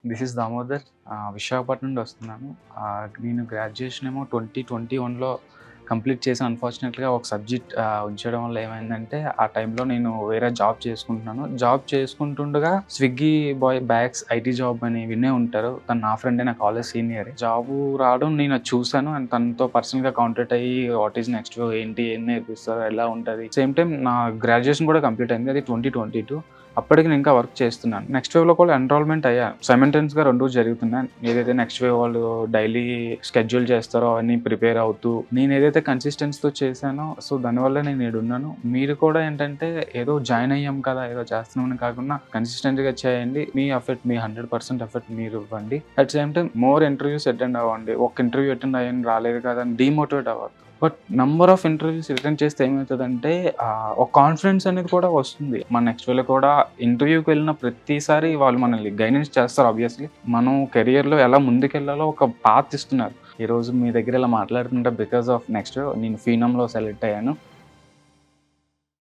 This is Damodar. Visakhapatnam నుండి వస్తున్నాను. నేను గ్రాడ్యుయేషన్ ఏమో 2021లో కంప్లీట్ చేశాను. అన్‌ఫార్చునేట్‌గా ఒక సబ్జెక్ట్ ఉంచడం వల్ల ఏమైందంటే, ఆ టైంలో నేను వేరే జాబ్ చేసుకుంటున్నాను. జాబ్ చేసుకుంటుండగా Swiggy boy bags IT job అని వినే ఉంటారు. తను నా ఫ్రెండే, నా కాలేజ్ సీనియరే. జాబు రావడం నేను అది చూసాను. అండ్ తనతో పర్సనల్‌గా కాంటాక్ట్ అయ్యి వాట్ ఈస్ నెక్స్ట్‌వేవ్ ఏంటి? ఏం నేర్పిస్తారు? ఎలా ఉంటది? సేమ్ టైమ్ నా గ్రాడ్యుయేషన్ కూడా కంప్లీట్ అయింది. అది 2022. అప్పటికి నేను ఇంకా వర్క్ చేస్తున్నాను. నెక్స్ట్‌వేవ్‌లో కూడా ఎన్రోల్‌మెంట్ అయ్యాను. సైమల్టేనియస్‌గా 2 జరుగుతున్నాయి. ఏదైతే నెక్స్ట్‌వేవ్ వాళ్ళు డైలీ షెడ్యూల్ చేస్తారో అవన్నీ ప్రిపేర్ అవుతూ, నేను ఏదైతే కన్సిస్టెన్సీతో చేశానో దానివల్ల నేను ఈడున్నాను. మీరు కూడా ఏంటంటే ఏదో జాయిన్ అయ్యాం కదా! ఏదో చేస్తున్నామని కాకుండా కన్సిస్టెంట్‌గా చేయండి. మీ ఎఫర్ట్, మీ 100% ఎఫర్ట్ మీరు ఇవ్వండి. At same time more interviews attend అవ్వండి. ఒక ఇంటర్వ్యూ అటెండ్ అయ్యాను రాలేదు కదా అని డీమోటివేట్ అవ్వద్దు. But number of interviews attend చేస్తే ఏమవుతదంటే ఒక కాన్ఫిడెన్స్ అనేది కూడా వస్తుంది. మన నెక్స్ట్‌వేవ్‌లో కూడా ఇంటర్వ్యూకి వెళ్ళిన ప్రతిసారి వాళ్ళు మనల్ని గైడెన్స్ చేస్తారు ఆబ్వియస్‌లీ. మనం కెరియర్‌లో ఎలా ముందుకెళ్ళాలో ఒక పాత్ ఇస్తున్నారు. ఈరోజు మీ దగ్గర ఇలా మాట్లాడుతుంటే బికాస్ ఆఫ్ నెక్స్ట్‌వేవ్ నేను ఫీనమ్‌లో సెలెక్ట్ అయ్యాను.